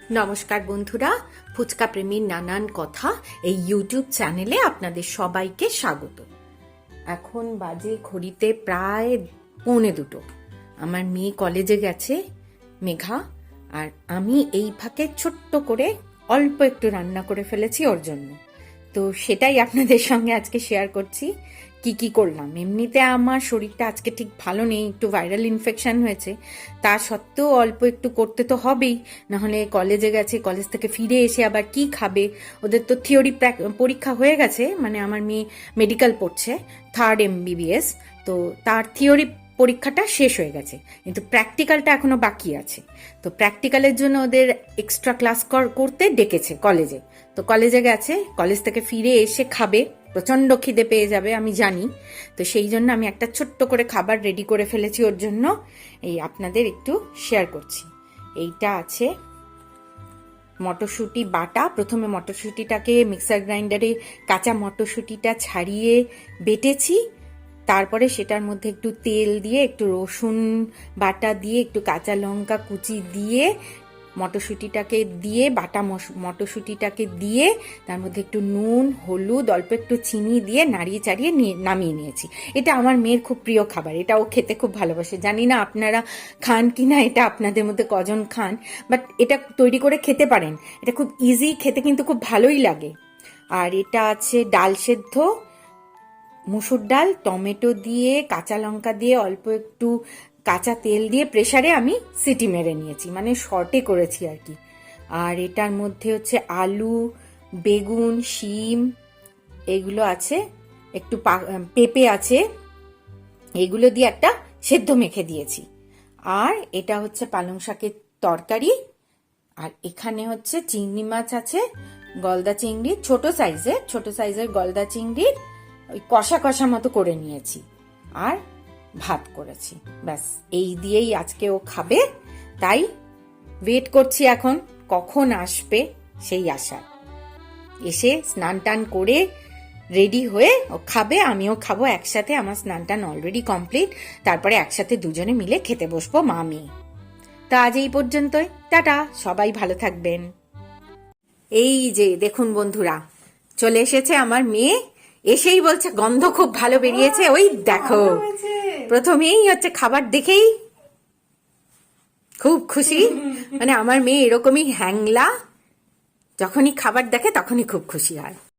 নমস্কার বন্ধুরা, ফুচকা প্রেমীর নানান কথা এই ইউটিউব চ্যানেলে আপনাদের সবাইকে স্বাগত। এখন বাজে ঘড়িতে প্রায় 1:45। আমার মেয়ে কলেজে গেছে, মেঘা, আর আমি এই ফাঁকে ছোট্ট করে অল্প একটু রান্না করে ফেলেছি ওর জন্য। তো সেটাই আপনাদের সঙ্গে আজকে শেয়ার করছি কি কি করলাম। এমনিতে আমার শরীরটা আজকে ঠিক ভালো নেই, একটু ভাইরাল ইনফেকশন হয়েছে, তা সত্ত্বেও অল্প একটু করতে তো হবেই, নাহলে কলেজে গেছে, কলেজ থেকে ফিরে এসে আবার কি খাবে। ওদের তো থিওরি পরীক্ষা হয়ে গেছে, মানে আমার মেয়ে মেডিকেল পড়ছে, 3rd MBBS, তো তার থিওরি পরীক্ষাটা শেষ হয়ে গেছে, কিন্তু প্র্যাকটিক্যালটা এখনো বাকি আছে। তো প্র্যাকটিক্যালের জন্য ওদের এক্সট্রা ক্লাস করতে ডেকেছে কলেজে। তো কলেজে গেছে, কলেজ থেকে ফিরে এসে খাবে, প্রচন্ড খিদে পেয়ে যাবে আমি জানি। তো সেই জন্য আমি একটা ছোট্ট করে খাবার রেডি করে ফেলেছি ওর জন্য, এই আপনাদের একটু শেয়ার করছি। এইটা আছে মটরশুঁটি বাটা। প্রথমে মটরশুঁটিটাকে মিক্সার গ্রাইন্ডারে কাঁচা মটরশুঁটিটা ছাড়িয়ে বেটেছি, তারপরে সেটার মধ্যে একটু তেল দিয়ে, একটু রসুন বাটা দিয়ে, একটু কাঁচা লঙ্কা কুচি দিয়ে, মটরশুঁটিটাকে দিয়ে, বাটা মটরশুঁটিটাকে দিয়ে, তার মধ্যে একটু নুন, হলুদ, অল্প একটু চিনি দিয়ে নাড়িয়ে চাড়িয়ে নামিয়ে নিয়েছি। এটা আমার মেয়ের খুব প্রিয় খাবার, এটা ও খেতে খুব ভালোবাসে। জানি না আপনারা খান কি না, এটা আপনাদের মধ্যে কজন খান, বাট এটা তৈরি করে খেতে পারেন, এটা খুব ইজি, খেতে কিন্তু খুব ভালোই লাগে। আর এটা আছে ডাল সেদ্ধ, মুসুর ডাল, টমেটো দিয়ে, কাঁচা লঙ্কা দিয়ে, অল্প একটু কাঁচা তেল দিয়ে প্রেসারে আমি সিটি মেরে নিয়েছি, মানে শর্টে করেছি আর কি। আর এটার মধ্যে হচ্ছে আলু, বেগুন, শিম এগুলো আছে, একটু পেঁপে আছে, এগুলো দিয়ে একটা সেদ্ধ মেখে দিয়েছি। আর এটা হচ্ছে পালং শাকের তরকারি। আর এখানে হচ্ছে চিংড়ি মাছ আছে, গলদা চিংড়ি, ছোট সাইজের গলদা চিংড়ির ওই কষা কষা মতো করে নিয়েছি, আর ভাত করেছি। ব্যাস এই দিয়েই আজকে ও খাবে, তাই ওয়েট করছি এখন কখন আসবে সেই আশা। এসে স্নান টান করে রেডি হয়ে ও খাবে, আমিও খাবো একসাথে। আমার স্নান টান অলরেডি কমপ্লিট, তারপরে একসাথে দুজনে মিলে খেতে বসবো মা মেয়ে। তা আজ এই পর্যন্তই, টাটা, সবাই ভালো থাকবেন। এই যে দেখুন বন্ধুরা, চলে এসেছে আমার মেয়ে, এসেই বলছে গন্ধ খুব ভালো বেরিয়েছে। ওই দেখো, প্রথমেই হচ্ছে খাবার দেখেই খুব খুশি। মানে আমার মেয়ে এরকমই হ্যাংলা, যখনই খাবার দেখে তখনই খুব খুশি হয়।